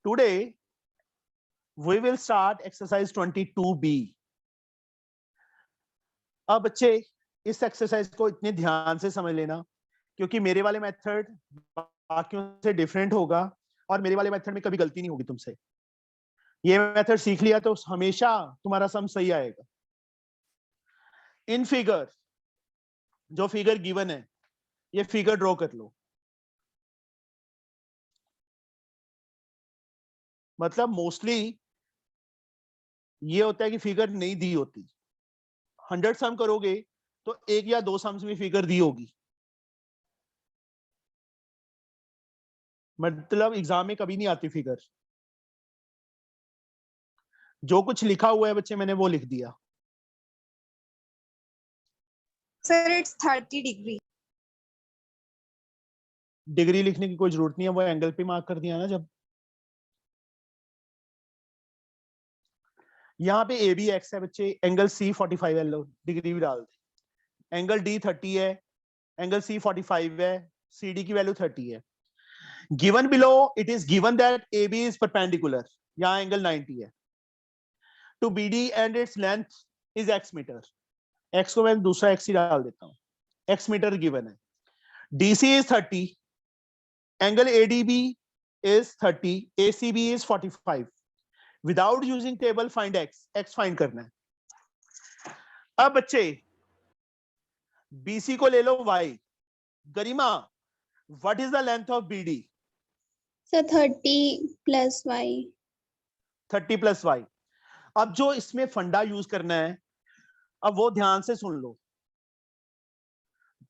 Today we will start exercise 22B. अब बच्चे इस एक्सरसाइज को इतने ध्यान से समझ लेना, क्योंकि मेरे वाले मेथड बाकियों से डिफरेंट होगा और मेरे वाले मेथड में कभी गलती नहीं होगी तुमसे। ये मेथड सीख लिया तो हमेशा तुम्हारा सम सही आएगा। इन फिगर, जो फिगर गिवन है, ये फिगर ड्रॉ कर लो। मतलब मोस्टली ये होता है कि फिगर नहीं दी होती। 100 सम करोगे तो 1 या 2 सम्स में फिगर दी होगी। मतलब एग्जाम में कभी नहीं आती फिगर। जो कुछ लिखा हुआ है बच्चे मैंने वो लिख दिया। Sir it's 30 degree. डिग्री लिखने की कोई जरूरत नहीं है, वो एंगल पे मार्क कर दिया ना। जब यहाँ पे ए बी एक्स है बच्चे, एंगल सी 45 है, लो डिग्री भी डाल दे। एंगल डी 30 है, एंगल सी 45 है, सी डी की वैल्यू 30 है। Given below it is given that A B is perpendicular, यहाँ एंगल 90 है to B D and its length is x metre. X को मैं दूसरा एक्स ही डाल देता हूँ, एक्स मीटर गिवन है। DC is 30, angle ADB is 30, ACB is 45. Without using table find x, x find करना है। अब बच्चे BC को ले लो y। Garima, what is the length of BD? Sir 30 plus y। 30 plus y। अब जो इसमें फंडा यूज करना है, अब वो ध्यान से सुन लो।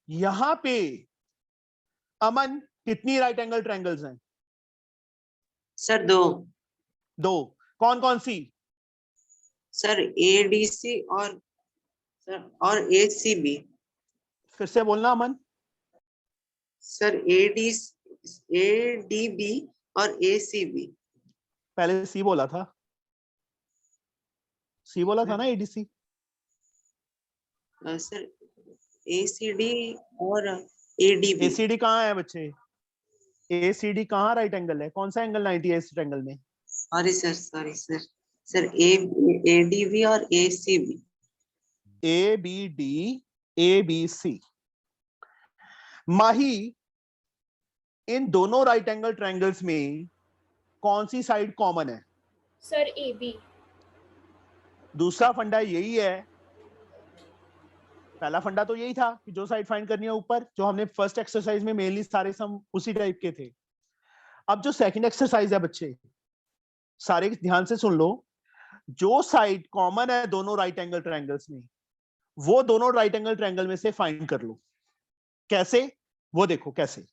यहां पे अमन कितनी राइट एंगल ट्रायंगल्स हैं? सर दो। कौन कौन सी? सर एडीसी और एसीबी। फिर से बोलना अमन। सर एडीबी और एसीबी। पहले सी बोला था, सी बोला था ना एडीसी। सर एसीडी और एडीबी। एसीडी कहाँ है बच्चे? एसीडी कहाँ राइट एंगल है? कौन सा एंगल 90 है इस ट्रायंगल में? सॉरी सर सर एडीबी और ACB. A B D A B C. Mahi, इन दोनों राइट एंगल ट्रायंगल्स में कौन सी साइड कॉमन है? Sir A B. दूसरा फंडा यही है। पहला फंडा तो यही था कि जो साइड फाइंड करनी है ऊपर, जो हमने फर्स्ट एक्सरसाइज में मेनली सारे सम उसी टाइप के थे। अब जो सेकंड एक्सरसाइज है बच्चे, सारे ध्यान से सुन लो। जो साइड कॉमन है दोनों राइट एंगल ट्रायंगल्स में, वो दोनों राइट एंगल ट्रायंगल में से फाइंड कर लो। कैसे? वो देखो कैसे।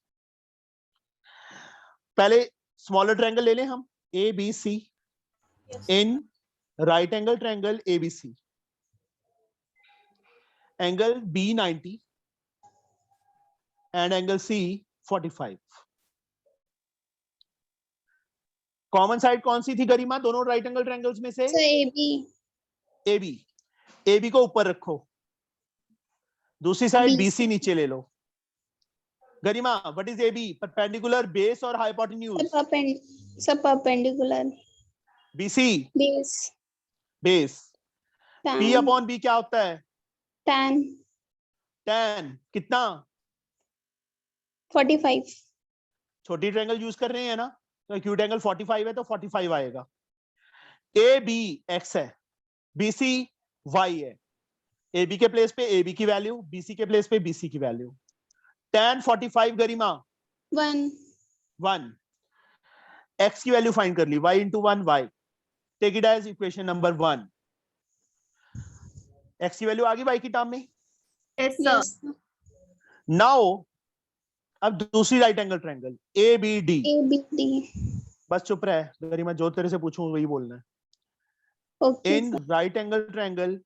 पहले स्मॉलर ट्रायंगल ले लें हम, A B C. In right angle triangle ABC, angle B 90 and angle C 45। Common side कौन सी थी गरिमा दोनों राइट एंगल ट्रायंगल्स में से? Sir AB। AB को ऊपर रखो, दूसरी साइड BC। BC नीचे ले लो। Garima, what is AB? Perpendicular, base और हाइपोटेन्यूज? सब perpendicular. BC base. P upon B क्या होता है? tan कितना? 45। छोटी ट्रायंगल यूज कर रहे हैं ना, तो एक्यूट एंगल 45 है तो 45 आएगा। AB x है, BC y है। AB के प्लेस पे AB की वैल्यू, BC के प्लेस पे BC की वैल्यू। tan 45 गरिमा 1। x की वैल्यू फाइंड कर ली, y into 1 y। Take it as equation number 1। x की वैल्यू आ गई y की टर्म में। Yes sir. नाउ अब दूसरी राइट एंगल ट्रायंगल ABD। बस चुप रहे गरिमा, जो तेरे से पूछूं वही बोलना है। Okay in right angle triangle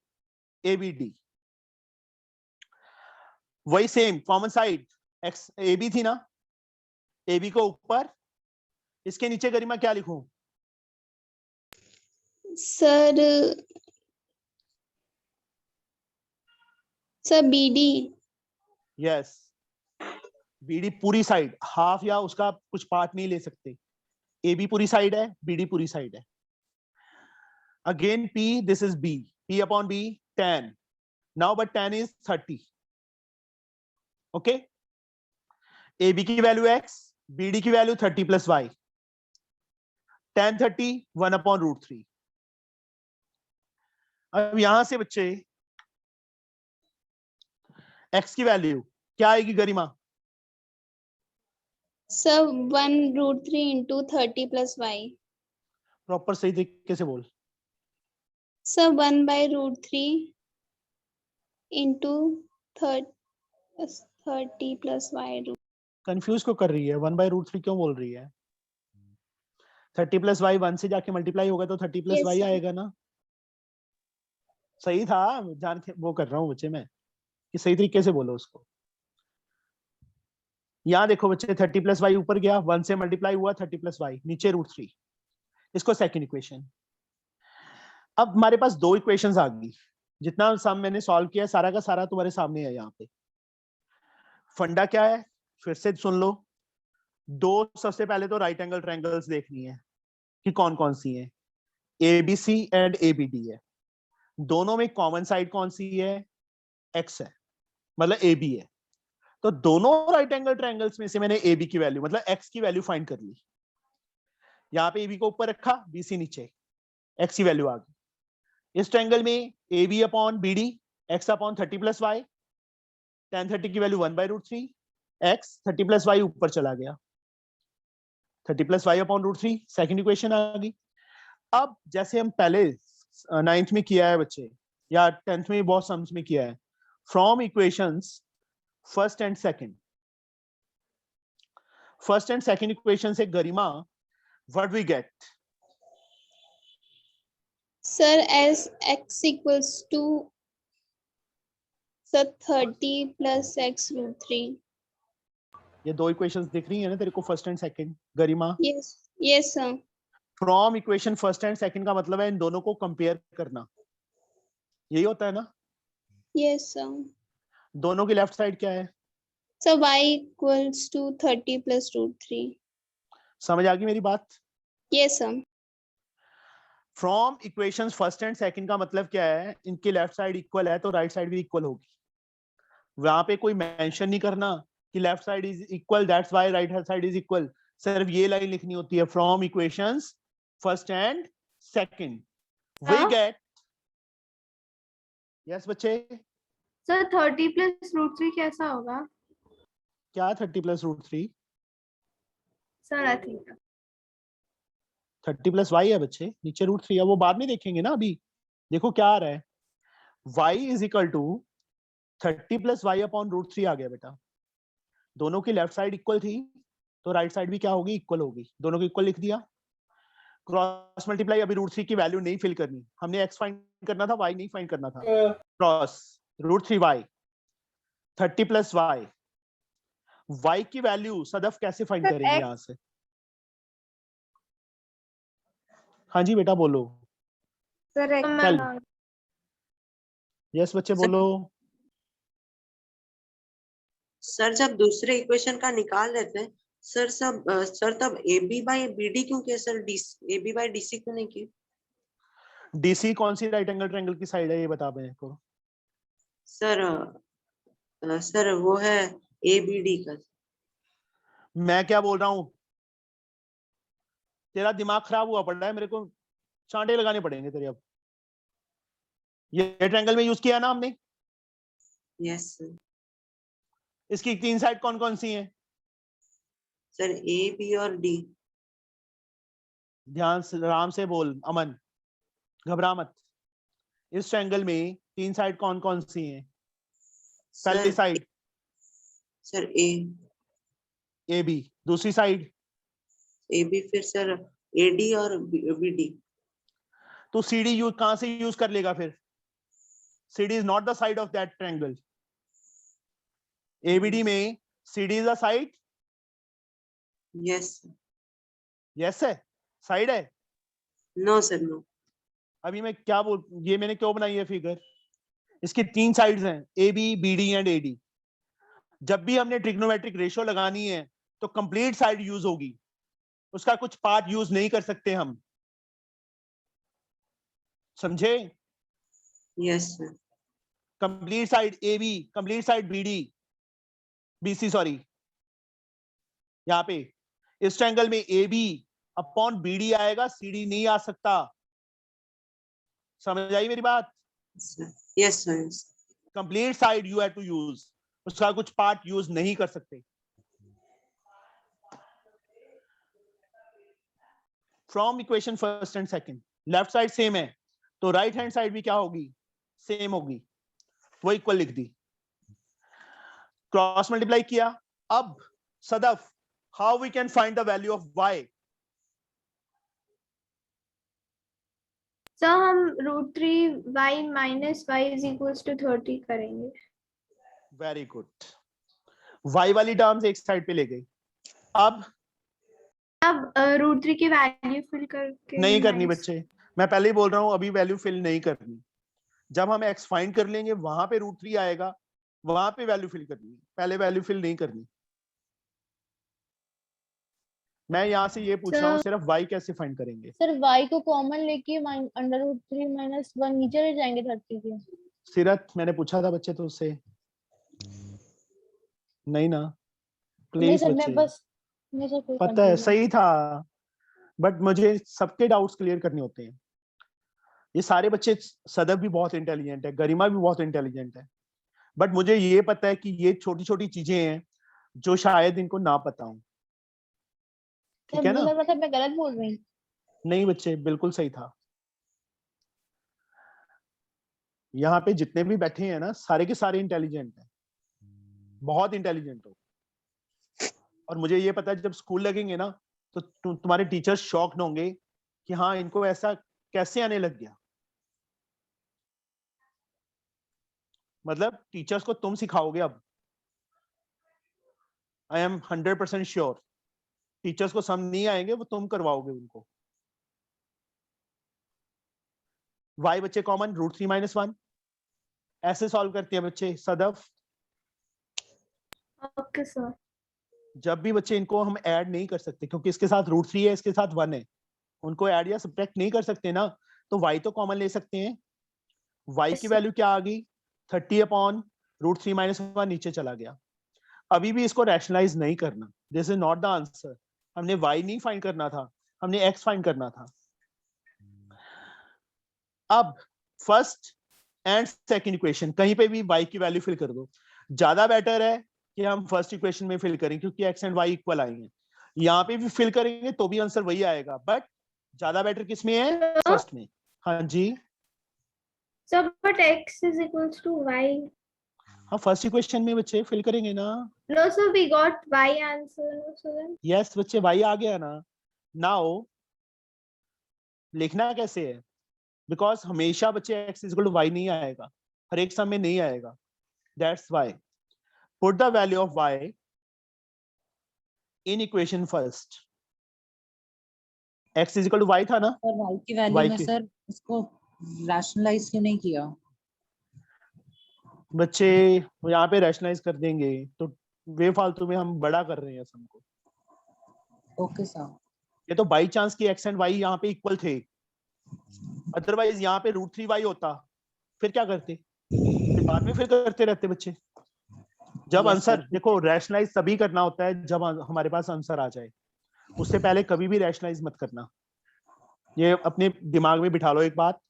ABD, वही same common side x AB थी ना, AB को ऊपर, इसके नीचे गरिमा क्या लिखूं? Sir BD। यस, BD पूरी साइड, हाफ या उसका कुछ पार्ट नहीं ले सकते। ए बी पूरी साइड है, बी डी पूरी साइड है. Again P, this is B. P upon B, 10. Now, but 10 is 30. Okay. AB की वैल्यू x, BD की value 30 plus y. 10 30 1 upon root 3. अब यहां से बच्चे x की वैल्यू क्या आएगी Garima? Sir 1√3 into 30 plus y. Proper सही तरीके से बोल. Sir 1/√3 into 30 plus y. Confuse क्यों कर रही है? 1/√3 क्यों बोल रही है? 30 plus y 1 से जाके मल्टीप्लाई होगा तो 30 plus Yes, y sir. आएगा ना. सही था, जान के वो कर रहा हूँ बच्चे मैं कि सही तरीके से बोलो उसको. यहाँ देखो बच्चे 30 plus y ऊपर गया, 1 से मल्टीप्लाई हुआ 30 plus y, नीचे √3. इसको सेकंड इक्वेशन. अब हमारे पास दो इक्वेशंस आ गई. जितना सम मैंने सॉल्व किया सारा का सारा तुम्हारे सामने है. यहाँ पे फंडा क्या है फिर से सुन लो. दो सबसे पहले तो राइट एंगल ट्रायंगल्स देखनी है कि कौन कौन सी है. ABC एंड ABD है. दोनों में कॉमन साइड कौन सी है? X है, मतलब AB है. तो दोनों राइट एंगल ट्रायंगल्स में से मैंने AB की वैल्यू मतलब X की वैल्यू फाइंड कर ली. यहाँ पे AB को ऊपर रखा, BC नीचे, X की वैल्यू आ गई. इस ट्रायंगल में AB upon BD, X upon 30 plus y, tan 30 की वैल्यू 1/√3, X 30 plus y ऊपर चला गया, 30 plus y upon √3. Second equation आ गई. अब जैसे हम पहले 9th में किया है बच्चे या 10th में बहुत सम्स में किया है, from equations first and second equation से Garima what we get? Sir, as x equals to 30 plus x√3. ये दो इक्वेशंस दिख रही है ना तेरे को, first and second Garima? Yes, sir. From equation first and second का मतलब है इन दोनों को कंपेयर करना. यही होता है ना? Yes, sir. दोनों की लेफ्ट साइड क्या है? So y equals to 30 plus √3. समझ आ गई मेरी बात? Yes, sir. From equations first and second का मतलब क्या है? इनकी लेफ्ट साइड इक्वल है तो राइट साइड भी इक्वल होगी. वहां पे कोई मेंशन नहीं करना कि left side is equal that's why right hand side is equal. सिर्फ ये लाइन लिखनी होती है, from equations first and second we get. Yes बच्चे? सर 30 plus √3 कैसा होगा? क्या 30 plus √3? Sir I think 30 plus y है बच्चे, नीचे √3 है, वो बाद में देखेंगे ना. अभी देखो क्या आ रहा है, y is equal to 30 plus y upon √3 आ गया बेटा. दोनों की लेफ्ट साइड इक्वल थी तो राइट साइड भी क्या होगी? इक्वल होगी. दोनों को इक्वल लिख दिया. क्रॉस मल्टीप्लाई, अभी √3 की वैल्यू नहीं फिल करनी, हमने x फाइंड करना था, y नहीं फाइंड करना था. क्रॉस √3y 30 plus y की वैल्यू सदफ कैसे फाइंड सर, करेंगे x- यहाँ से? हाँ जी बेटा बोलो. Sir Tell. यस बच्चे सर- बोलो. सर जब दूसरे इक्वेशन का निकाल लेते हैं सर तब AB/BD क्यों किया सर? AB/DC क्यों नहीं की? DC कौन सी राइट एंगल ट्रायंगल की साइड है ये बता मेरे को. सर वो है ABD का. मैं क्या बोल रहा हूँ? तेरा दिमाग खराब हुआ पड़ रहा है, मेरे को चांटे लगाने पड़ेंगे तेरे. अब ये ट्रायंगल में यूज किया ना हमने. Yes sir. इसकी तीन साइड कौन कौन सी हैं? सर A B और D. ध्यान से आराम से बोल अमन, घबरा मत. इस ट्रायंगल में तीन साइड कौन कौन सी हैं? पहली सर साइड सर AB, दूसरी साइड AB, फिर सर AD और BD. तो CD यूज कहां से यूज कर लेगा फिर? CD is not the side of that triangle. ABD में CD is the side. Yes. Yes है, साइड है. No sir no. अभी मैं क्या बोल, ये मैंने क्यों बनाई है फिगर? इसकी तीन साइड्स हैं AB, BD एंड AD. जब भी हमने ट्रिग्नोमेट्रिक रेशियो लगानी है तो कंप्लीट साइड यूज होगी. उसका कुछ पार्ट यूज नहीं कर सकते हम, समझे? Yes sir. Complete side A B, complete side B D, BC sorry, यहाँ पे इस ट्रायंगल में AB अपॉन BD आएगा, CD नहीं आ सकता। समझ आई मेरी बात? Yes sir. Complete side you have to use, उसका कुछ पार्ट यूज नहीं कर सकते। From equation first and second, left side same है तो राइट हैंड साइड भी क्या होगी? सेम होगी, वो इक्वल लिख दी, क्रॉस मल्टीप्लाई किया। अब Sadaf, how we can find the value of y? Sir हम √3y minus y is equals to 30 करेंगे। वेरी गुड, y वाली टर्म्स एक साइड पे ले गई। अब अब √3 की वैल्यू फिल करके नहीं करनी minus- बच्चे, मैं पहले ही बोल रहा हूं, अभी वैल्यू फिल नहीं करनी। जब हम x फाइंड कर लेंगे वहां पे √3 आएगा, वहां पे वैल्यू फिल करनी, पहले वैल्यू फिल नहीं करनी। मैं यहाँ से ये पूछ रहा हूँ, सिर्फ y कैसे फाइंड करेंगे? सर y को कॉमन लेके √3 माइनस 1 नीचे ले जाएंगे 30 के। सीरत, मैंने पूछा था बच्चे तो उससे नहीं ना, नहीं प्लीज सर मैं बच्चे, बस नहीं सर कोई पता है confusion सही था, बट मुझे सबके डाउट्स क्लियर करने होते हैं। ये सारे बच्चे, सदफ भी बहुत इंटेलिजेंट है, गरिमा भी बहुत इंटेलिजेंट है, बट मुझे ये पता है कि ये छोटी छोटी चीजें हैं जो शायद इनको ना पता हो। ठीक सर है मुझे ना? लग रहा था मैं गलत बोल रही हूँ। नहीं बच्चे, बिल्कुल सही था। यहाँ पे जितने भी बैठे हैं ना, सारे के सारे इंटेलिजेंट हैं, बहुत इंटेलिजेंट हो। और मुझे ये पता है जब स्कूल लगेंगे ना तो तुम्हारे टीचर्स शॉक्ड होंगे कि हाँ, इनको ऐसा कैसे आने लग गया। मतलब टीचर्स को तुम सिखाओगे अब, आई एम 100% श्योर। टीचर्स को सम नहीं आएंगे, वो तुम करवाओगे उनको। y बच्चे कॉमन √3 माइनस 1, ऐसे सॉल्व करते हैं बच्चे। Sadaf, okay sir. जब भी बच्चे इनको हम ऐड नहीं कर सकते, क्योंकि इसके साथ √3 है, इसके साथ 1 है, उनको ऐड या सब्ट्रैक्ट नहीं कर सकते ना, तो y तो कॉमन ले सकते हैं। y की वैल्यू क्या आ गई? 30 अपॉन √3 माइनस 1 नीचे चला गया। अभी भी इसको रैशनलाइज नहीं करना, this is not the answer. हमने y नहीं फाइंड करना था, हमने x फाइंड करना था। अब फर्स्ट एंड सेकंड इक्वेशन कहीं पे भी y की वैल्यू फिल कर दो। ज्यादा बेटर है कि हम फर्स्ट इक्वेशन में फिल करें, क्योंकि x एंड y इक्वल आएंगे। यहाँ पे भी फिल करेंगे तो भी आंसर वही आएगा, बट ज्यादा बेटर किस में है? फर्स्ट में। हाँ जी, sir but x is equals to y। हाँ फर्स्ट इक्वेशन में बच्चे फिल करेंगे ना। No sir we got y answer. No sir yes बच्चे, y आ गया ना। नाउ लिखना कैसे है? बिकॉज हमेशा बच्चे x is equal to y नहीं आएगा, हर एक सम में नहीं आएगा। That's why put the value of y in equation first. x is equal to y था ना, और y की वैल्यू y में की सर इसको रैशनलाइज क्यों नहीं किया? बच्चे यहाँ पे रैशनलाइज कर देंगे तो बेफालतू में हम बड़ा कर रहे हैं सम को। Okay sir. ये तो बाई चांस की x एंड y यहाँ पे इक्वल थे, अदरवाइज यहाँ पे √3y होता, फिर क्या करते? फिर बाद में फिर करते रहते बच्चे। जब Yes, आंसर sir. देखो, रैशनलाइज तभी करना होता है जब हमारे पास आंसर आ जाए, उससे पहले कभी भी रैशनलाइज मत करना। ये अपने दिमाग में बिठा लो एक बात,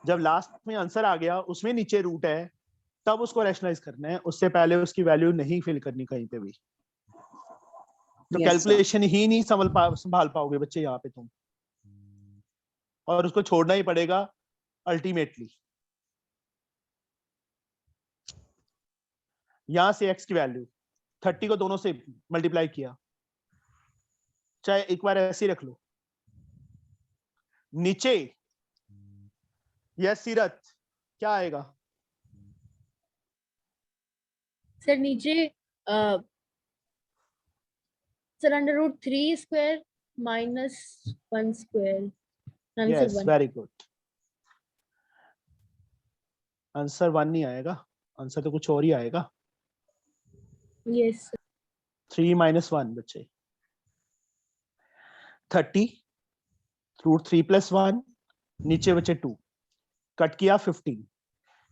जब लास्ट में आंसर आ गया उसमें नीचे रूट है तब उसको रैशनलाइज करना है, उससे पहले उसकी वैल्यू नहीं फिल करनी कहीं पे भी। तो Yes, कैलकुलेशन ही नहीं संभाल पाओगे बच्चे यहाँ पे तुम, और उसको छोड़ना ही पड़ेगा अल्टीमेटली। यहां से x की वैल्यू 30 को दोनों से मल्टीप्लाई किया, चाहे एक बार ऐसे ही रख लो नीचे। यस सीरत, क्या आएगा? सर नीचे sir √3 square minus 1 square answer yes 1। Very good. Answer 1 नहीं आएगा, आंसर तो कुछ और ही आएगा। यस 3 माइनस 1 बच्चे। 30 √3 + 1 नीचे बचे 2 कट किया 15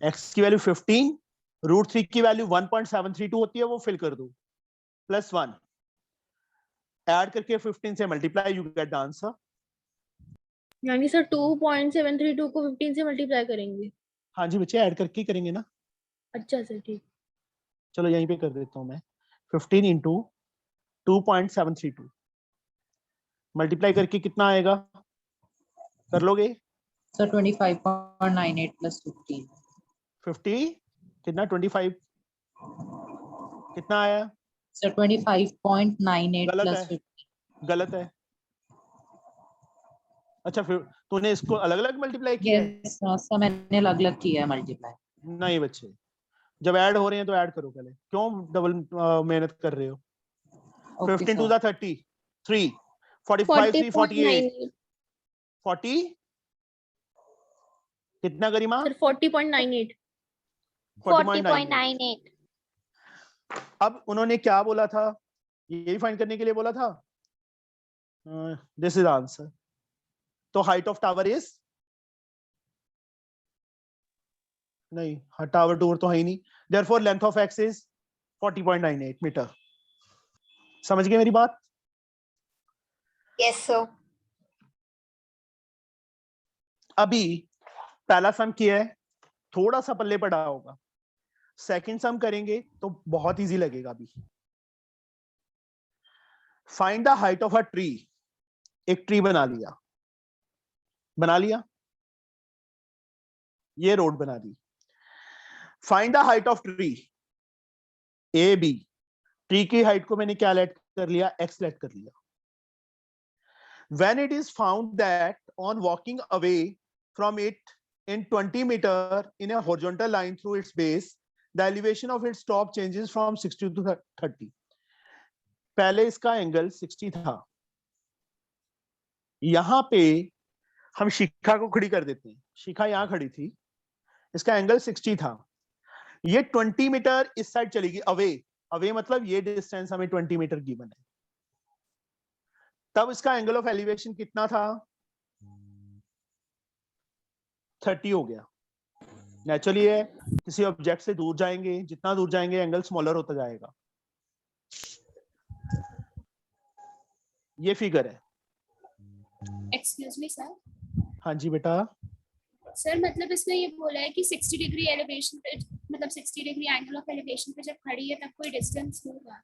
x की वैल्यू 15 √3 की वैल्यू 1.732 होती है वो फिल कर दो +1 ऐड करके 15 से multiply you get the answer. यानी सर 2.732 को 15 से मल्टीप्लाई करेंगे। हाँ जी बच्चे ऐड करके ही करेंगे ना। अच्छा सर ठीक। चलो यहीं पे कर देता हूं मैं 15 × 2.732 मल्टीप्लाई करके कितना आएगा कर लोगे? सर 25.98 + 15 50 कितना 25 कितना आया? सर 25.98 गलत + है 15 गलत है। अच्छा फिर तूने इसको अलग अलग मल्टीप्लाई किया है? यस सर मैंने अलग अलग किया है मल्टीप्लाई। नहीं बच्चे जब ऐड हो रहे हैं तो ऐड करो पहले, क्यों डबल मेहनत कर रहे हो? 15 to the 30 3 45 3 48 40.98 40 कितना गरिमा? सर 40.98। 40.98। अब उन्होंने क्या बोला था? यही फाइंड करने के लिए बोला था। This is answer. तो हाइट ऑफ टावर इज नहीं, टावर टूर तो है ही नहीं, therefore length of x is 40.98 metre. समझ गए मेरी बात? Yes, sir. अभी पहला सम किया है, थोड़ा सा पल्ले पड़ा होगा, सेकंड सम करेंगे तो बहुत इजी लगेगा। अभी find the height of a tree. एक ट्री बना लिया, ये रोड बना दी। Find the height of tree A B. Tree की हाइट को मैंने क्या लेट कर लिया? एक्स लेट कर लिया। When it is found that on walking away from it in 20 meter in a horizontal line through its base, the elevation of its top changes from 60 to 30. पहले इसका angle 60 था, यहां पे हम शिखा को खड़ी कर देते हैं। शिखा यहां खड़ी थी, इसका एंगल 60 था, ये 20 मीटर इस साइड चलेगी अवे मतलब ये डिस्टेंस हमें 20 मीटर गिवन है। तब इसका एंगल ऑफ एलिवेशन कितना था? 30 हो गया। नेचुरली है, किसी ऑब्जेक्ट से दूर जाएंगे, जितना दूर जाएंगे एंगल स्मॉलर होता जाएगा। ये फिगर है। Excuse me sir. हाँ जी बेटा। सर मतलब इसमें ये बोला है कि 60 डिग्री एलिवेशन पे, मतलब 60 डिग्री एंगल ऑफ एलिवेशन पे जब खड़ी है तब कोई डिस्टेंस होगा।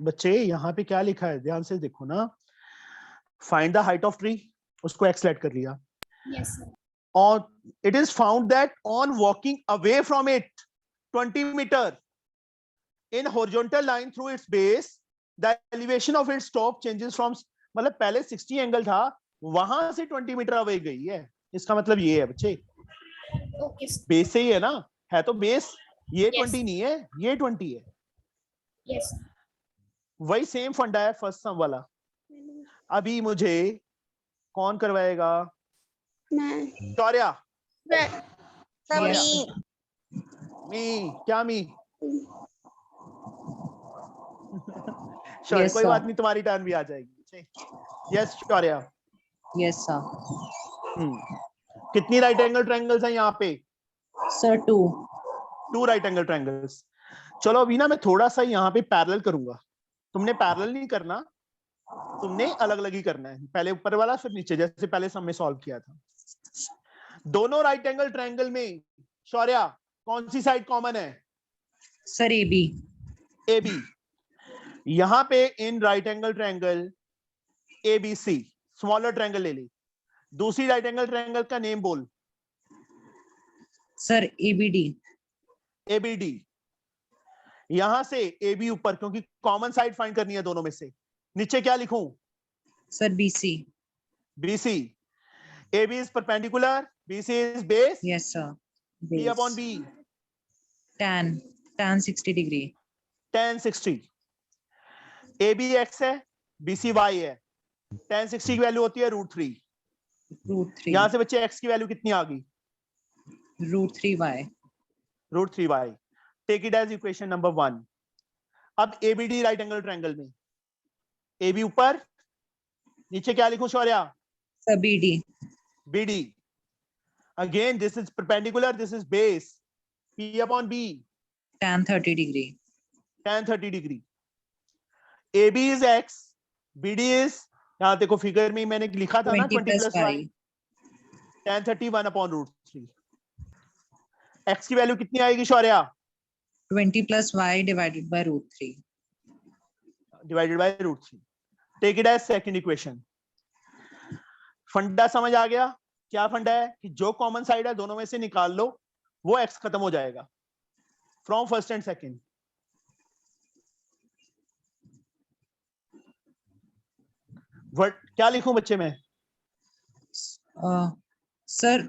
बच्चे यहाँ पे क्या लिखा है ध्यान से देखो ना। Find the height of tree, उसको एक्स लेट कर लिया। Yes sir. और it is found that on walking away from it 20 metre in horizontal line through its base, the elevation of its top changes from, मतलब पहले 60 angle था, वहां से 20 metre away गई है। इसका मतलब ये है बच्चे, ओके सर। बेस से ही है ना, है तो बेस ये Yes. 20 नहीं है, ये 20 है। Yes sir. वही सेम फंडा है फर्स्ट सम वाला। अभी मुझे कौन करवाएगा? मैं शौर्या। सभी मी क्या मी? शौर्या Yes, कोई sir. बात नहीं, तुम्हारी टर्न भी आ जाएगी। यस शौर्या। Yes sir. कितनी राइट एंगल ट्रायंगल्स हैं यहाँ पे? Sir 2 2 right angle triangles. चलो अभी ना मैं थोड़ा सा यहाँ पे पैरेलल करूंगा। तुमने पैरेलल नहीं करना, तुमने अलग अलग ही करना है, पहले ऊपर वाला फिर नीचे, जैसे पहले सम में सॉल्व किया था। दोनों राइट एंगल ट्रायंगल में शौर्या कौन सी साइड कॉमन है? Sir A B. A B. यहाँ पे in right angle triangle A B C smaller triangle ले ली। दूसरी राइट एंगल ट्रायंगल का नेम बोल। Sir A B D. A B D. यहां से ए बी ऊपर, क्योंकि कॉमन साइड फाइंड करनी है दोनों में से। नीचे क्या लिखूं? Sir B C. B C. A B is perpendicular, B C is base, yes sir. B upon B tan 60 degree. tan 60। A B X है, बी सी वाई है, tan 60 की वैल्यू होती है √3। √3 यहां से बच्चे x की वैल्यू कितनी आ गई? √3 y। √3y। Take it as equation number 1। अब एबीडी राइट एंगल ट्रायंगल में ए बी ऊपर, नीचे क्या लिखूं Shaurya? Sir BD. BD. Again, this is perpendicular, this is base. P upon B, Tan 30 degree. tan 30 degree. AB is X, BD is, यहाँ देखो figure में मैंने लिखा था ना 20 20 plus plus Y, Y. tan 31 upon root 3. X की value कितनी आएगी Shaurya? 20 plus Y divided by root 3. Divided by root 3. Take it as second equation. फंडा समझ आ गया? क्या फंडा है कि जो कॉमन साइड है दोनों में से निकाल लो, वो x खत्म हो जाएगा from first and second. Word क्या लिखूं बच्चे में? Sir,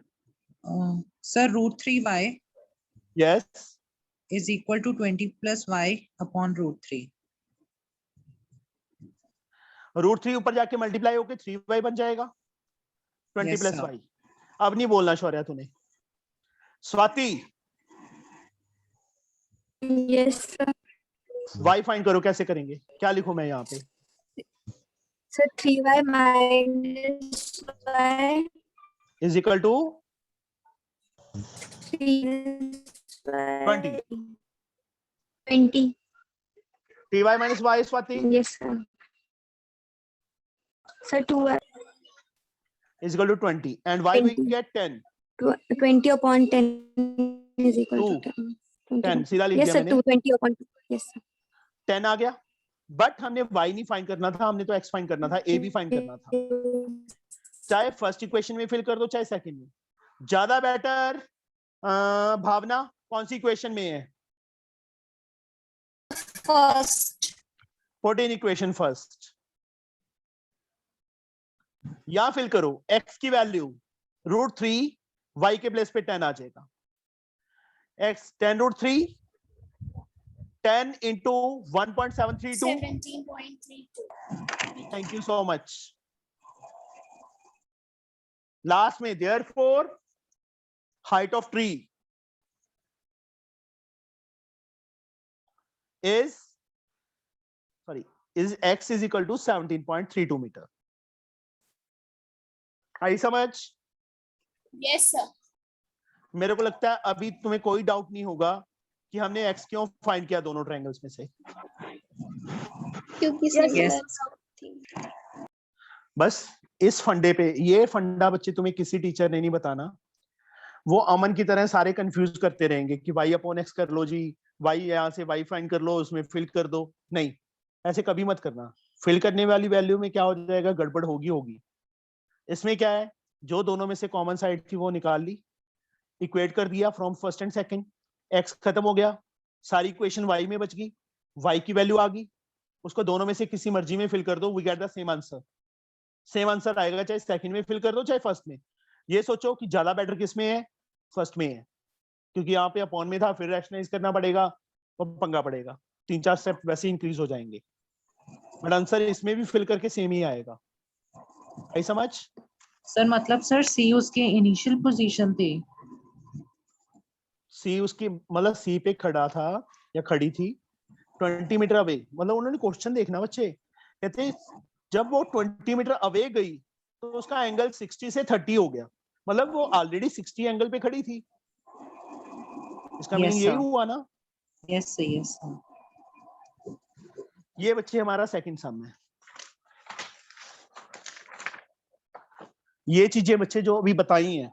sir, root 3y yes, is equal to 20 plus y upon root 3. Root 3 ऊपर जाके मल्टीप्लाई होके 3y बन जाएगा, 20 Yes, प्लस sir. y. अब नहीं बोलना शौर्या तूने. Swati, yes sir. y find करो, कैसे करेंगे? क्या लिखूं मैं यहाँ पे? Sir 3y minus y is equal to 20. 20. ty minus y. Swati yes sir. Sir 2y is equal to 20 and y we 20. get 10. 20 upon 10 is equal to 10. 10 सीधा लिख यस दिया सर. मैंने. 20 upon 2. Yes sir. 10 आ गया, बट हमने y नहीं find करना था, हमने तो x फाइंड करना था, a भी फाइंड करना था. चाहे फर्स्ट इक्वेशन में फिल कर दो चाहे सेकंड में, ज्यादा बेटर. भावना कौन सी इक्वेशन में है? First. Put in equation first. या फिल करो x की वैल्यू रूट 3, y के प्लेस पे 10 आ जाएगा. x 10 root 3, 10 into 1.732. 17.32. Thank you so much. Last में therefore height of tree is x is equal to 17.32 meter. आई समझ? Yes, sir. मेरे को लगता है अभी तुम्हें कोई डाउट नहीं होगा कि हमने x क्यों फाइंड किया दोनों ट्रायंगल्स में से. क्योंकि Yes. similar. बस इस फंडे पे, ये फंडा बच्चे तुम्हें किसी टीचर ने नहीं बताना. वो अमन की तरह सारे कंफ्यूज करते रहेंगे कि y अपॉन x कर लो जी, y यहाँ से y फाइंड कर लो, उसमें फिल कर दो. नहीं, ऐसे कभी मत करना. फिल करने वाली वैल्यू में क्या हो जाएगा? गड़बड़ होगी. इसमें क्या है, जो दोनों में से कॉमन साइड थी वो निकाल ली, इक्वेट कर दिया from first and second, x खत्म हो गया, सारी इक्वेशन y में बच गई, y की वैल्यू आ गई, उसको दोनों में से किसी मर्जी में फिल कर दो, we get the same answer. Same answer आएगा चाहे सेकंड में फिल कर दो चाहे फर्स्ट में. ये सोचो कि ज्यादा बेटर किस में है? फर्स्ट में है, क्योंकि यहाँ पे अपॉन में था, फिर रैशनलाइज करना पड़ेगा, वो पंगा पड़ेगा. 3-4 स्टेप वैसे इंक्रीज हो जाएंगे, बट आंसर इसमें भी फिल करके सेम ही आएगा. आई समझ? सर मतलब सर C उसके इनिशियल पोजीशन थी. सी उसकी मतलब सी पे खड़ा था या खड़ी थी 20 मीटर अवे. मतलब उन्होंने क्वेश्चन देखना बच्चे, कहते जब वो 20 मीटर अवे गई तो उसका एंगल 60 से 30 हो गया, मतलब वो ऑलरेडी 60 एंगल पे खड़ी थी. इसका Yes, मीनिंग यही sir. हुआ ना. Yes sir, yes sir. ये बच्चे हमारा सेकंड सम है. ये चीजें बच्चे जो अभी बताई हैं,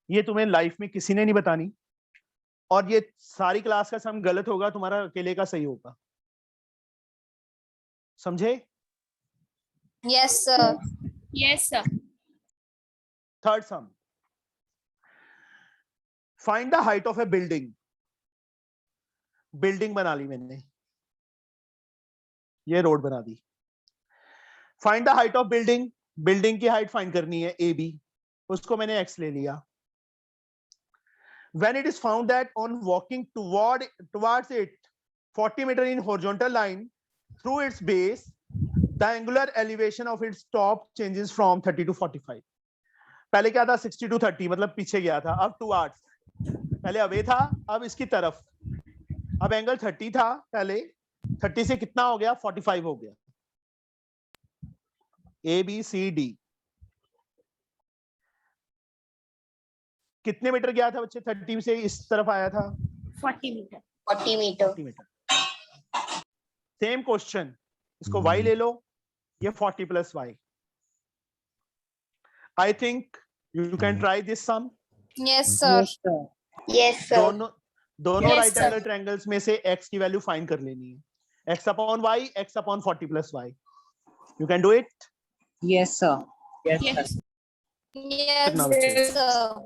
ये तुम्हें लाइफ में किसी ने नहीं बतानी, और ये सारी क्लास का सम गलत होगा, तुम्हारा अकेले का सही होगा. समझे? Yes, sir. Yes, sir. Third sum, find the height of a building. Building बना ली मैंने, ये रोड बना दी. Find the height of building. Building की हाइट फाइंड करनी है ए बी, उसको मैंने एक्स ले लिया. When it is found that on walking towards it 40 meter in horizontal line through its base, the angular elevation of its top changes from 30 to 45. पहले क्या था? 60 to 30, मतलब पीछे गया था. अब towards, पहले अवे था, अब इसकी तरफ. अब एंगल 30 था पहले, 30 से कितना हो गया? 45 हो गया. ABCD कितने मीटर गया था बच्चे? 30 से इस तरफ आया था 40 meter. 40 meter. 40 meter. Same question, इसको y ले लो, ये 40 plus y. I think you can try this sum. Yes, sir. Yes, sir. Yes, sir. दोनों Yes, right sir. Angle triangles में से x की वैल्यू फाइंड कर लेनी है, x upon y, x upon 40 plus y. You can do it. Yes, sir. Yes. Yes, Now it's sir.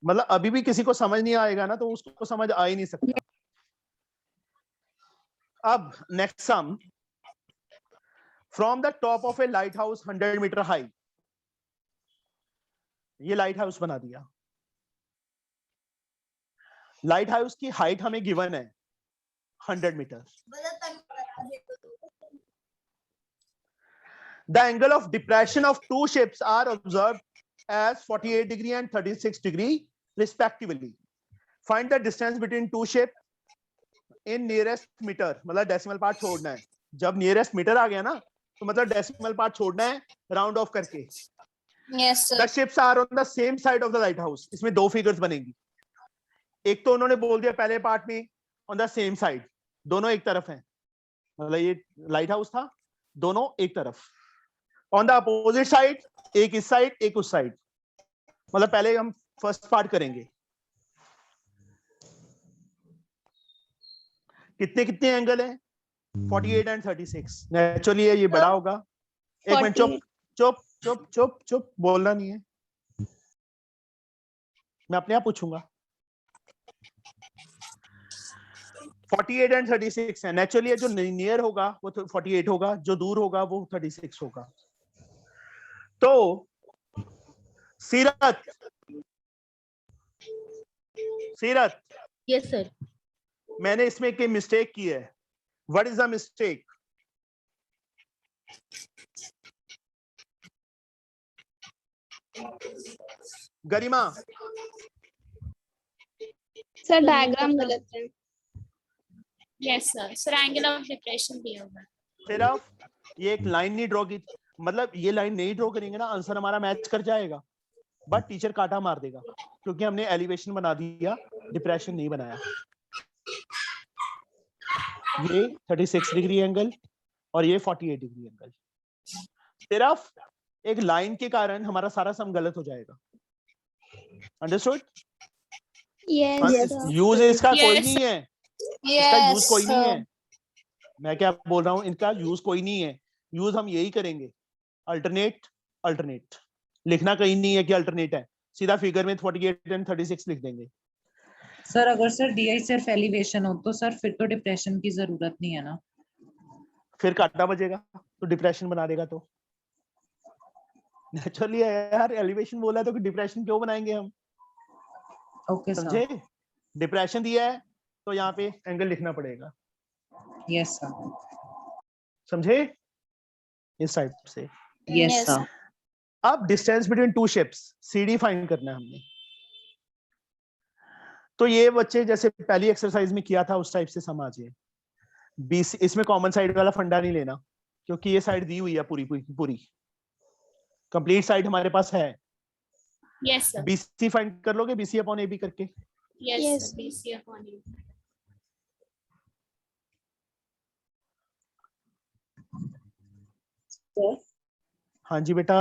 मतलब अभी भी किसी को समझ नहीं आएगा ना, तो उसको समझ आ ही नहीं सकता। अब next sum, from the top of a light house 100 meter high, ये लाइट हाउस बना दिया। लाइट हाउस की हाइट हमें गिवन है 100 meter. The angle of depression of two ships are observed as 48 degree and 36 degree respectively. Find the distance between two ships in nearest meter. मतलब decimal part छोड़ना है। जब nearest metre आ गया ना, तो मतलब डेसिमल पार्ट छोड़ना है राउंड ऑफ करके। Yes, sir. The ships are on the same side of the lighthouse. इसमें दो फिगर्स बनेंगी। एक तो उन्होंने बोल दिया पहले पार्ट में on the same side, दोनों एक तरफ हैं। मतलब ये लाइट हाउस था, दोनों एक तरफ। ऑन द अपोजिट साइड, एक इस साइड एक उस साइड। मतलब पहले हम फर्स्ट पार्ट करेंगे। कितने कितने एंगल हैं? 48 एंड 36। नेचुरली ये बड़ा होगा। एक मिनट, चुप चुप चुप चुप चुप, बोलना नहीं है, मैं अपने आप पूछूंगा। 48 एंड 36 है। नेचुरली जो नियर होगा वो 48 होगा, जो दूर होगा वो 36 होगा। तो सीरत, सीरत, यस सर। मैंने इसमें एक मिस्टेक की है। What is the mistake? Garima, sir diagram गलत है। Yes, sir. Sir, angle of depression दिया हुआ है। सिर्फ ये एक लाइन नहीं ड्रॉ की, मतलब ये लाइन नहीं ड्रॉ करेंगे ना, आंसर हमारा मैच कर जाएगा, बट टीचर काटा मार देगा क्योंकि हमने एलिवेशन बना दिया, डिप्रेशन नहीं बनाया। ये 36 डिग्री एंगल और ये 48 डिग्री एंगल। सिर्फ एक लाइन के कारण हमारा सारा सम गलत हो जाएगा। अंडरस्टूड? Yes, sir. यूज इसका कोई Yes, नहीं है, इसका यूज Yes, कोई नहीं sir. है। मैं क्या बोल रहा हूँ, इनका यूज कोई नहीं है। यूज हम यही करेंगे, अल्टरनेट। अल्टरनेट लिखना कहीं नहीं है कि अल्टरनेट है, सीधा फिगर में 48 एंड 36 लिख देंगे। सर अगर सर DI सिर्फ एलिवेशन हो तो सर फिर तो डिप्रेशन की जरूरत नहीं है ना। फिर काटा बजेगा तो डिप्रेशन बना देगा। तो नेचुरली है यार, एलिवेशन बोला है तो डिप्रेशन क्यों बनाएंगे हम? Okay sir. समझे? डिप्रेशन दिया है तो यहाँ पे एंगल लिखना पड़ेगा। Yes sir. समझे? इस साइड से। Yes Yes. सर। अब distance between two ships, CD find करना है हमने। तो ये बच्चे जैसे पहली एक्सरसाइज में किया था उस टाइप से समझिए। BC, इसमें कॉमन साइड वाला फंडा नहीं लेना क्योंकि ये साइड दी हुई है पूरी पूरी कंप्लीट साइड हमारे पास है। Yes, sir. BC फाइंड कर लोगे, BC अपॉन AB करके। Yes, Yes. sir. BC upon A. हाँ जी बेटा।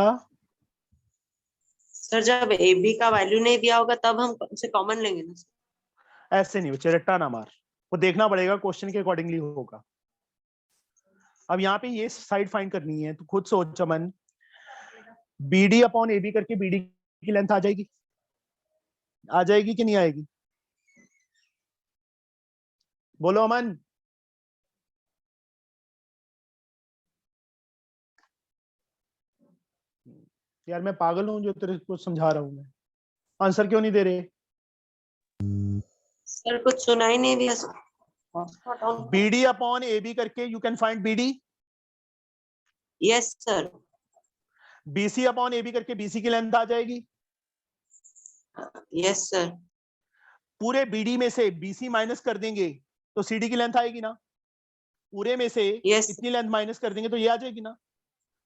सर जब AB का वैल्यू नहीं दिया होगा तब हम से कॉमन लेंगे ना। ऐसे नहीं बच्चे, रट्टा ना मार, वो देखना पड़ेगा क्वेश्चन के अकॉर्डिंगली होगा। अब यहाँ पे ये साइड फाइंड करनी है तो खुद सोच अमन, BD अपॉन AB करके BD की लेंथ आ जाएगी? आ जाएगी कि नहीं आएगी? बोलो अमन। यार मैं पागल हूँ जो तेरे को समझा रहा हूँ मैं, आंसर क्यों नहीं दे रहे? सर कुछ सुना ही नहीं दिया सर। BD अपॉन AB करके you can find BD। Yes sir. BC upon AB करके BC की लेंथ आ जाएगी। Yes sir. पूरे BD में से BC माइनस कर देंगे तो CD की लेंथ आएगी ना। पूरे में से Yes. इतनी लेंथ माइनस कर देंगे तो ये आ जाएगी ना,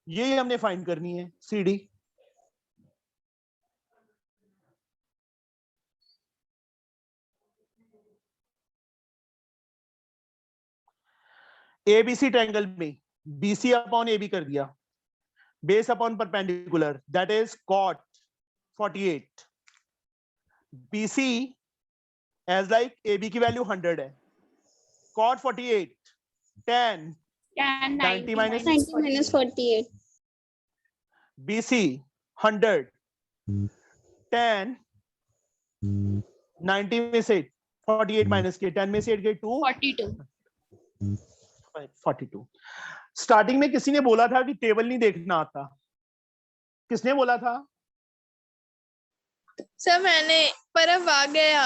यही हमने फाइंड करनी है सी डी। एबीसी ट्रायंगल में बीसी अपॉन एबी कर दिया, base upon perpendicular that is cot 48, BC as like AB की वैल्यू 100 है, cot 48 10 tan 90 minus 90 minus 48. BC 100 10 90 में से 48 माइनस के 10 में से 8 गए 2 42. 42। स्टार्टिंग में किसी ने बोला था कि टेबल नहीं देखना आता, किसने बोला था? सर मैंने, पर अब आ गया।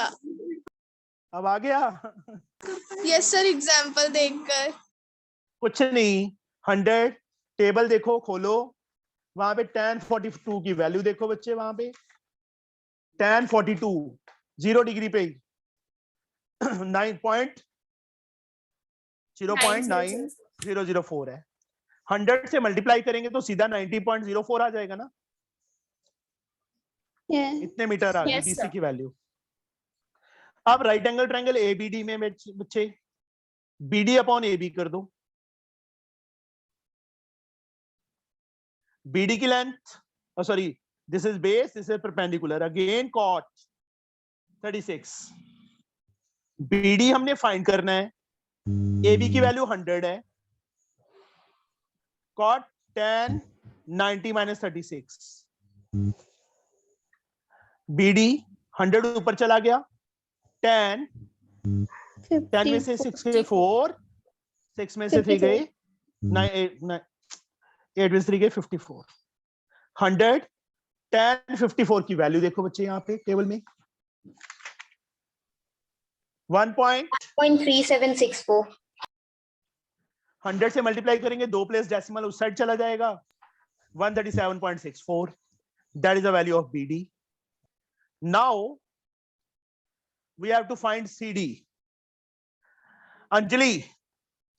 अब आ गया। यस सर, एग्जांपल देखकर। कुछ नहीं, 100 टेबल देखो, खोलो, वहां पे tan 42 की वैल्यू देखो बच्चे, वहां पे tan 42 0 डिग्री पे 0.9004 है। 100 से मल्टीप्लाई करेंगे तो सीधा 90.04 आ जाएगा ना, Yeah. इतने मीटर आ गई Yes, बीसी sir. की वैल्यू। अब राइट एंगल ट्रायंगल एबीडी में बच्चे बीडी अपॉन एबी कर दो, बीडी की length, sorry this is base, this is perpendicular, again cot 36, BD हमने फाइंड करना है, एबी की वैल्यू 100 है, कॉट 10 90 माइनस 36, बीडी 100 ऊपर चला गया, 10 में से 6 गए 4, 6 में से 3 गए 8 में से 3 गए 54, 100 10 54 की वैल्यू देखो बच्चे यहाँ पे टेबल में 0.3764 100 से मल्टीप्लाई करेंगे, 2 प्लेस डेसिमल उस साइड चला जाएगा, 137.64, that is the value of BD। Now we have to find CD। Anjali,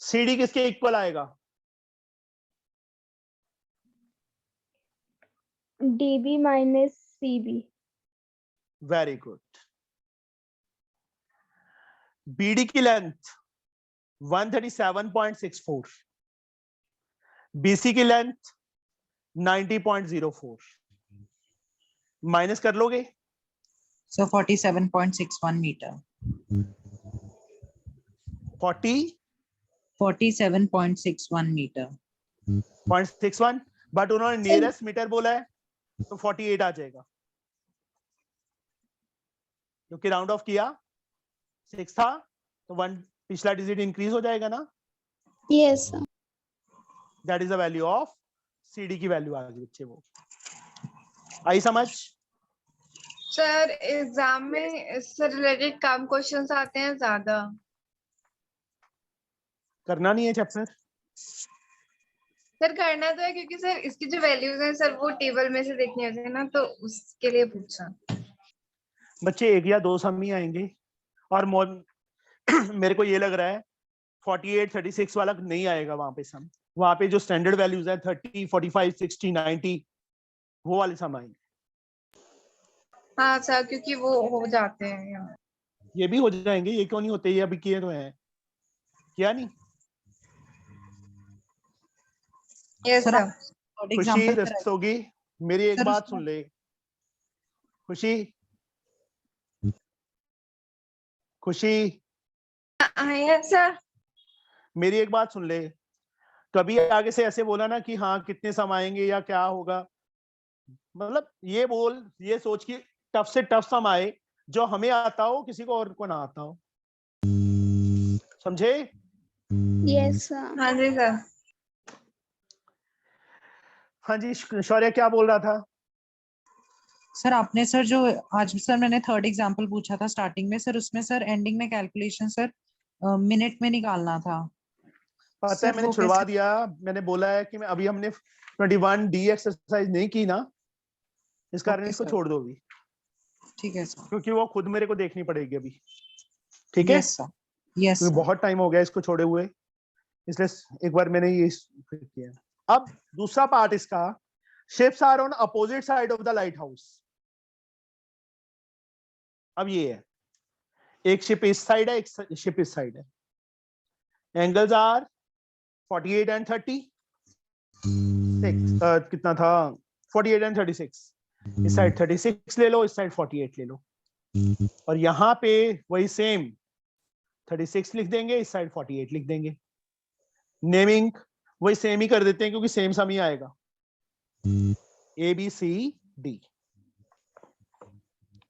CD किसके इक्वल आएगा? DB minus CB. Very good. BD की लेंथ 137.64, BC की लेंथ 90.04, माइनस कर लोगे? So 47.61 meter. 47.61 meter. 40.61, बट उन्होंने नियरेस्ट मीटर बोला है तो 48 आ जाएगा, क्योंकि राउंड ऑफ किया 6 था तो 1 पिछला डिजिट इंक्रीज हो जाएगा ना, Yes, sir. That is the value of CD की वैल्यू आ गई बच्चे। वो आई समझ? सर एग्जाम में इससे रिलेटेड कम क्वेश्चंस आते हैं ज्यादा। करना नहीं है चैप्टर? सर करना तो है, क्योंकि सर इसकी जो वैल्यूज हैं सर वो टेबल में से देखनी होती है ना, तो उसके लिए पूछा। बच्चे 1 या 2 सम ही आएंगे, और मेरे को ये लग रहा है 48 36 वाला नहीं आएगा वहां पे सम, वहां पे जो स्टैंडर्ड वैल्यूज है 30 45 60 90 वो वाले सम आएंगे। हाँ सर, क्योंकि वो हो जाते हैं यहाँ। ये भी हो जाएंगे, ये क्यों नहीं होते, ये अभी किए तो हैं, किया नहीं? Yes Sir, sir. third खुशी example पर रस्तोगी, मेरी एक Sir, बात उसमें- सुन ले खुशी, खुशी यस सर। मेरी एक बात सुन ले, कभी आगे से ऐसे बोला ना कि हाँ कितने सम आएंगे या क्या होगा, मतलब ये बोल, ये सोच कि टफ से टफ सम आए जो हमें आता हो, किसी को और को ना आता हो, समझे? Yes, sir. हाँ जी सर। हाँ जी शौर्य क्या बोल रहा था? सर आपने सर जो आज सर मैंने थर्ड एग्जांपल पूछा था स्टार्टिंग में सर, उसमें सर एंडिंग में कैलकुलेशन सर मिनट में निकालना था। पता है सर, मैंने वो छुड़वा कैसे- दिया, मैंने बोला है कि मैं अभी हमने 21D एक्सरसाइज नहीं की ना, इस कारण Okay, इसको sir. छोड़ दो अभी, ठीक है सर। क्योंकि वो खुद मेरे को देखनी पड़ेगी अभी, ठीक है? Yes sir. यस क्योंकि बहुत टाइम हो गया इसको छोड़े हुए, इसलिए एक बार मैंने ये किया। अब दूसरा पार्ट इसका, ships are on opposite side of the light house. अब ये है, एक शिप इस साइड है, एक शिप इस साइड है। एंगल्स आर 48 एंड 36, कितना था 48 एंड 36। इस साइड 36 ले लो, इस साइड 48 ले लो, और यहाँ पे वही सेम 36 लिख देंगे, इस साइड 48 लिख देंगे। नेमिंग वही सेम ही कर देते हैं क्योंकि सेम सम ही आएगा। A B C D,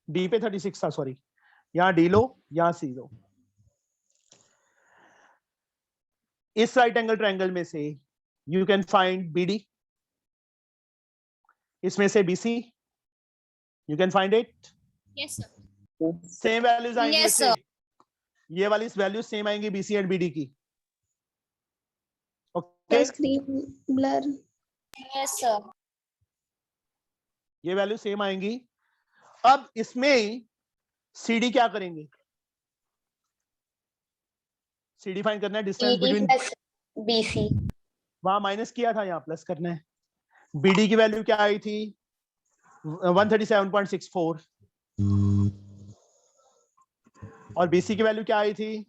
D पे 36 था, सॉरी, यहाँ डी लो, यहाँ सी लो। इस राइट एंगल ट्रायंगल में से you can find B D, इसमें से B C you can find it. Yes sir. Same values आएंगी Yes, इससे। ये वाली वैल्यूज सेम आएंगी बीसी एंड बीडी की। Okay, screen blur. Yes sir. ये वैल्यू सेम आएंगी। अब इसमें सीडी क्या करेंगे? सीडी फाइंड करना है, डिस्टेंस बिटवीन, BC वहां माइनस किया था, यहाँ प्लस करना है। बीडी की वैल्यू क्या आई थी? 137.64, और बीसी की वैल्यू क्या आई थी?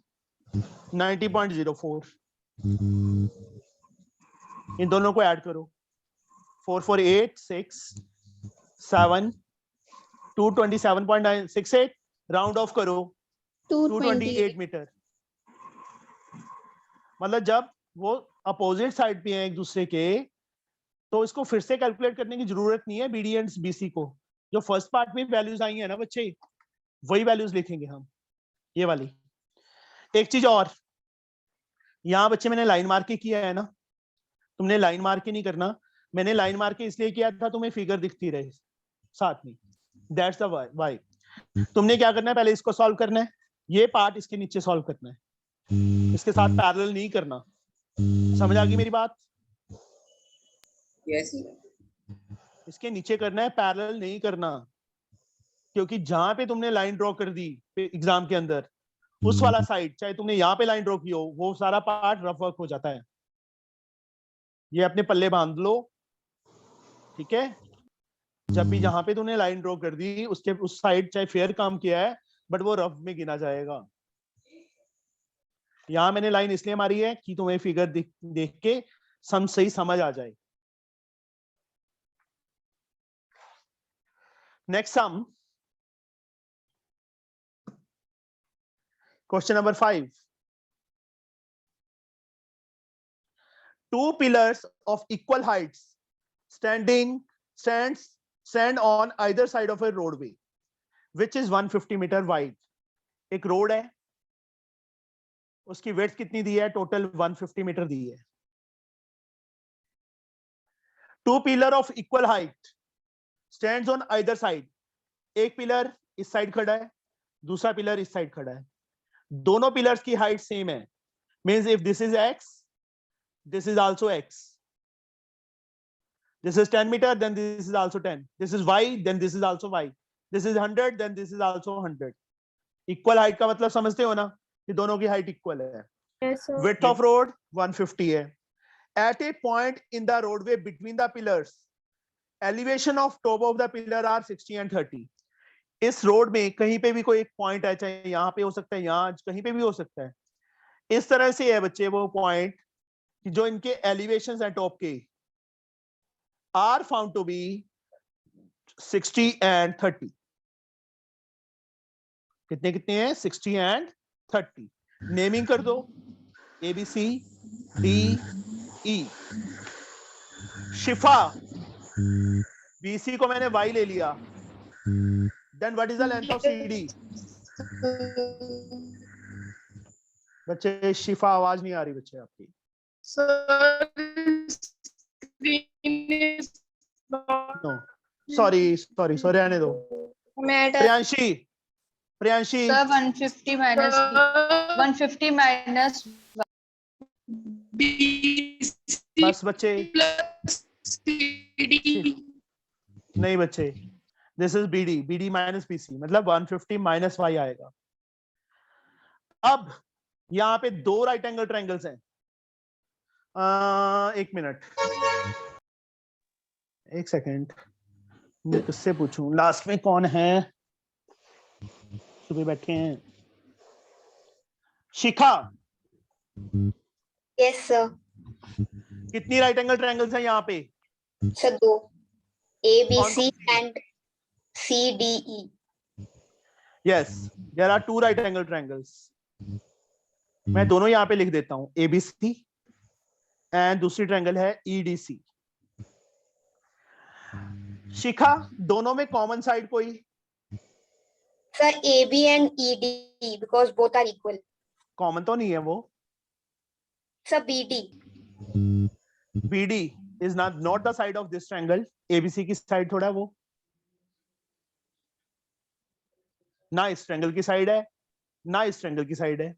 90.04। इन दोनों को ऐड करो, 4 4 8 6 7 227.968, राउंड ऑफ करो 228 मीटर। मतलब जब वो अपोजिट साइड पे हैं एक दूसरे के, तो इसको फिर से कैलकुलेट करने की जरूरत नहीं है बीडी एंड बीसी को। जो फर्स्ट पार्ट में वैल्यूज आई है ना बच्चे, वही वैल्यूज लिखेंगे हम, ये वाली। एक चीज और, यहाँ बच्चे मैंने लाइन मार्क के किया है ना, तुमने लाइन मार्क के नहीं करना। मैंने लाइन मार्क के इसलिए किया था तुम्हें फिगर दिखती रहे साथ में, दैट्स द व्हाई। तुमने क्या करना है, पहले इसको सॉल्व करना है, ये पार्ट इसके नीचे सॉल्व करना है, इसके साथ पैरेलल नहीं करना। समझ आ गई मेरी बात? यस इसके नीचे करना है, पैरेलल नहीं करना, क्योंकि जहां पे तुमने लाइन ड्रॉ कर दी एग्जाम के अंदर, उस वाला साइड, चाहे तुमने यहाँ पे लाइन ड्रॉ की हो, वो सारा पार्ट रफ वर्क हो जाता है। ये अपने पल्ले बांध लो, ठीक है? जब भी जहां पे तुमने लाइन ड्रॉ कर दी, उसके उस साइड चाहे फेयर काम किया है, बट वो रफ में गिना जाएगा। यहाँ मैंने लाइन इसलिए मारी है कि तुम्हें फिगर देख के सम सही समझ आ जाए। Next sum, question number 5। Two pillars of equal heights stand on either side of a roadway which is 150 meter wide. एक रोड है, उसकी विड्थ कितनी दी है? टोटल 150 मीटर दी है। Two pillar of equal height stands on either side. एक pillar इस side खड़ा है, दूसरा पिलर इस साइड खड़ा है। दोनों पिलर्स की हाइट सेम है। Means if this is x, this is also x. This is 10 meter, then this is also 10. This is y, then this is also y. This is 100, then this is also 100. Equal height का मतलब समझते हो ना, कि दोनों की height equal है। Yes, sir. Width of road 150 है। At a point in the roadway between the pillars, elevation of top of the pillar are 60 and 30. इस रोड में कहीं पे भी कोई एक पॉइंट है, चाहे यहाँ पे हो सकता है, यहाँ कहीं पे भी हो सकता है। इस तरह से है बच्चे वो पॉइंट जो इनके एलिवेशंस हैं टॉप के, are found to be 60 and 30। कितने कितने हैं? 60 एंड 30। नेमिंग कर दो, ए बी सी डी ई। शिफा, बीसी को मैंने वाई ले लिया। Then what is the length of CD? बच्चे शिफा, आवाज नहीं आ रही बच्चे आपकी। नो, सॉरी रहने दो। प्रियांशी 150 माइनस बस बच्चे, नहीं बच्चे, this is BD minus BC, मतलब 150 माइनस वाई आएगा। अब यहाँ पे दो राइट एंगल ट्रायंगल्स हैं, एक मिनट, एक सेकंड, मैं किससे पूछूं? लास्ट में कौन है? सुबह बैठे हैं। शिखा, Yes, sir. कितनी राइट एंगल ट्रायंगल्स हैं यहाँ पे? Sir, दो. A, B, कौन C कौन सी है? and C, D, E. Yes, there are two right angle triangles. मैं दोनों यहाँ पे लिख देता हूँ, ABC एंड दूसरी ट्रायंगल है EDC. शिखा, दोनों में कॉमन साइड कोई? Sir, AB and ED because both are equal. Common तो नहीं है वो. Sir, BD. BD is not the side of this triangle. ABC की साइड थोड़ा है वो, ना इस ट्रायंगल की साइड है ना इस ट्रायंगल की साइड है.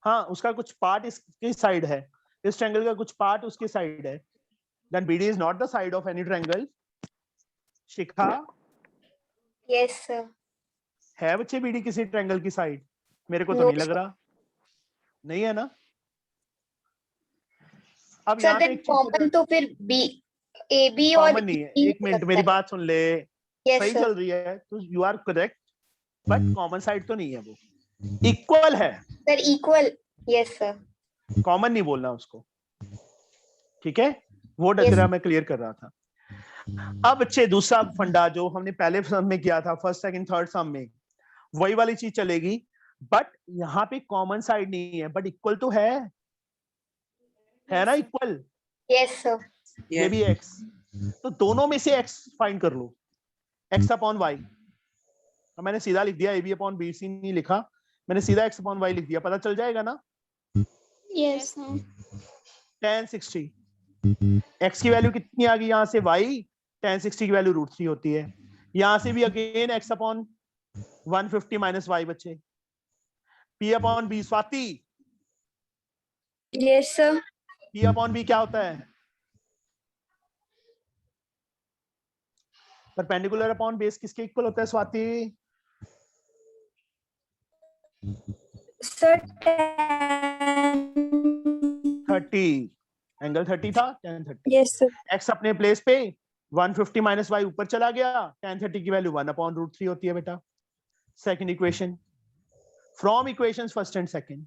हाँ, उसका कुछ पार्ट इसकी साइड है, इस ट्रायंगल का कुछ पार्ट उसकी साइड है. Then BD is not the side of any triangle. Shikha, Yes, sir. है बच्चे BD किसी ट्रायंगल की साइड? मेरे को तो No, नहीं लग रहा. नहीं है ना? अब Sir, यहाँ पे then एक चीज common तो फिर B, AB और कॉमन नहीं है. ED एक मिनट, लगता मेरी है. बात सुन ले. Yes, सही sir. चल रही है तो you are correct, but common side तो नहीं है वो. इक्वल है, Sir, equal. Yes, sir. Common नहीं बोलना उसको. ठीक है, वो Yes. डगरा मैं क्लियर कर रहा था. अब बच्चे दूसरा फंडा जो हमने पहले सम में किया था, फर्स्ट सेकंड थर्ड सम में, वही वाली चीज चलेगी. बट यहाँ पे कॉमन साइड नहीं है, बट इक्वल तो है ना? इक्वल. Yes, sir. ये भी x, तो दोनों में से x फाइंड कर लो. x अपॉन y, मैंने सीधा लिख दिया, ab अपॉन bc नहीं लिखा, मैंने सीधा x अपॉन y लिख दिया. पता चल जाएगा ना? Yes, sir. tan 60. x की वैल्यू कितनी आ गई यहाँ से? y. tan 60 की वैल्यू √3 होती है. यहाँ से भी अगेन x अपॉन 150 माइनस y बचे. p upon b. Swati, Yes, sir. p upon b क्या होता है? परपेंडिकुलर अपॉन बेस किसके इक्वल होता है स्वाति? Sir, 30. एंगल 30 था, tan 30. yes, sir. x अपने प्लेस पे 150 माइनस y ऊपर चला गया, tan 30 की वैल्यू 1 अपॉन √3 होती है बेटा. Second equation from equations first and second.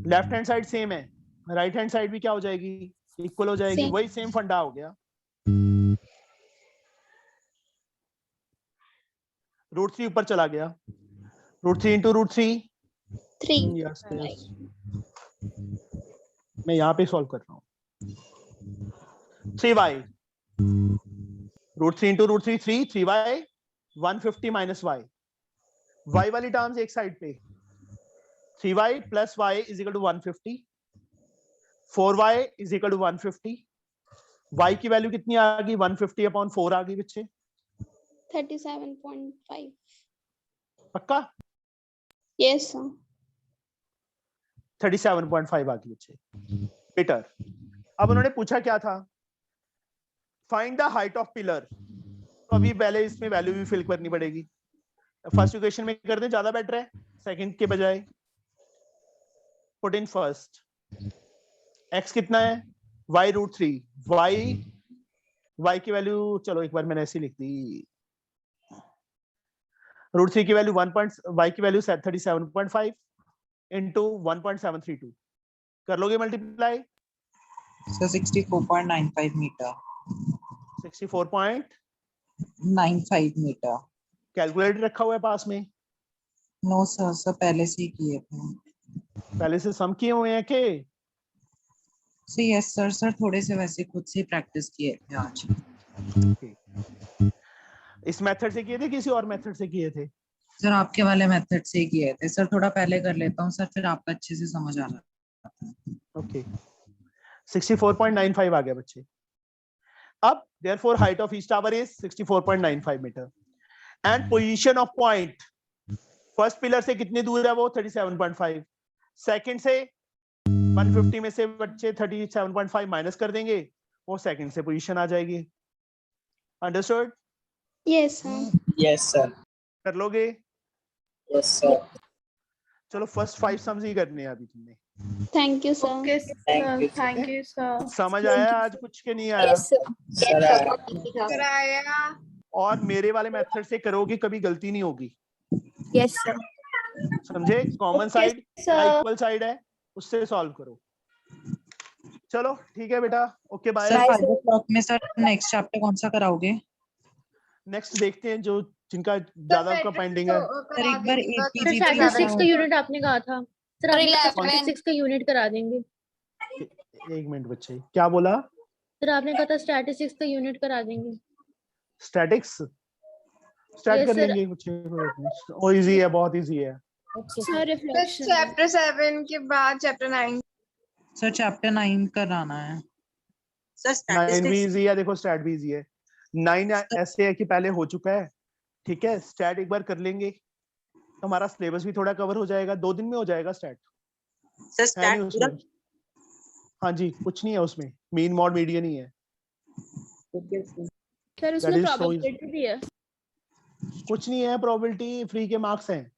Left hand side same है, राइट हैंड साइड भी क्या हो जाएगी? इक्वल हो जाएगी. Same. वही सेम फंडा हो गया. √3 ऊपर चला गया, √3 इंटू √3. 3. यस, मैं यहाँ पे सॉल्व कर रहा हूँ. 3y, √3 इंटू √3 3, 3y 150 माइनस y. y वाली टर्म्स एक साइड पे, 3y plus y is equal to 150, 4y is equal to 150. y की वैल्यू कितनी आ गई? 150 अपॉन 4 आ गई बच्चे. 37.5. पक्का? Yes, sir. 37.5 आ गई बच्चे. बेटर. अब उन्होंने पूछा क्या था? Find the height of pillar. तो अभी पहले इसमें वैल्यू भी फिल करनी पड़ेगी. फर्स्ट इक्वेशन में कर दें, ज्यादा बेटर है सेकंड के बजाय. Put in first. x कितना है? y √3. y की वैल्यू, चलो एक बार मैंने ऐसी लिख दी, √3 की वैल्यू y की वैल्यू 37.5 इंटू 1.732. कर लोगे multiply? Sir 64.95 meter. 64.95 meter. Calculator रखा हुआ है पास में? नो सर, सर पहले से ही किए थे. पहले से सम किए हुए हैं के? यस सर, सर थोड़े से वैसे खुद से प्रैक्टिस किए थे आज. इस मेथड से किए थे, किसी और मेथड से किए थे? सर आपके वाले मेथड से ही किए थे सर. थोड़ा पहले कर लेता हूँ सर, फिर आपका अच्छे से समझ आ जाता है. ओके. 64.95 आ गया बच्चे. अब therefore height of each tower is 64.95 meter and position of point. First pillar से कितनी दूर है वो? 37.5. सेकंड से 150 में से बच्चे 37.5 माइनस कर देंगे, वो सेकंड से पोजीशन आ जाएगी. Understood? Yes, sir. Yes, sir. कर लोगे? Yes, sir. चलो फर्स्ट 5 सम्स ही करने हैं अभी तुमने। Thank you, sir. Okay, sir. Thank you, sir. समझ आया आज कुछ के नहीं आया? Yes, sir. कराया। और मेरे वाले मेथड से करोगे कभी गलती नहीं होगी, Yes, sir. समझे? Common Okay, side sir. Equal side है, उससे सॉल्व करो। चलो ठीक है बेटा, ओके बाय। सर 5 o'clock में सर नेक्स्ट चैप्टर कौन सा कराओगे? नेक्स्ट देखते हैं जो जिनका ज्यादा का पेंडिंग है। सर एक बार सर APGP स्टैटिस्टिक्स का यूनिट आपने कहा था सर, आपने कहा 11. स्टैटिस्टिक्स का यूनिट करा देंगे। एक मिनट बच्चे, क्या बोला? सर आपने कहा था स्टैटिस्टिक्स का यूनिट करा देंगे। स्टैटिक्स स्टार्ट Yes, कर sir. लेंगे बच्चे, वो इजी है, बहुत इजी है। ओके सर रिफ्लेक्शन Chapter 7 के बाद chapter 9. सर चैप्टर 9 कराना है। सर 9 भी स्टैटिस्टिक्स इजी है, देखो स्टैट भी इजी है। 9 ऐसे है कि पहले हो चुका है, ठीक है। स्टैट एक बार कर लेंगे, हमारा सिलेबस भी थोड़ा कवर हो जाएगा, 2 दिन में हो जाएगा स्टैट। सर है स्टैट नहीं पूरा उसमें? हाँ जी, कुछ नहीं है उसमें, मीन मॉड मीडियन ही है। सर उसमें That is so प्रोबेबिलिटी भी है। कुछ नहीं है, प्रोबेबिलिटी फ्री के मार्क्स हैं।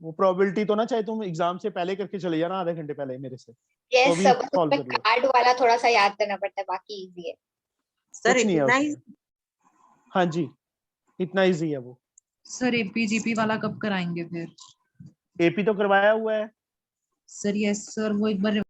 वो प्रोबेबिलिटी तो ना चाहे तुम एग्जाम से पहले करके चले जाना, आधे घंटे पहले मेरे से, तो यस भी सब सॉल्व उसमें कर लो। कार्ड वाला थोड़ा सा याद करना पड़ता है, बाकी इजी है। सर कुछ नहीं है इतना ही उसमें। हाँ जी, इतना इजी है वो। सर APGP वाला कब कराएंगे फिर? एपी तो करवाया हुआ है। सर यस सर, वो एक बार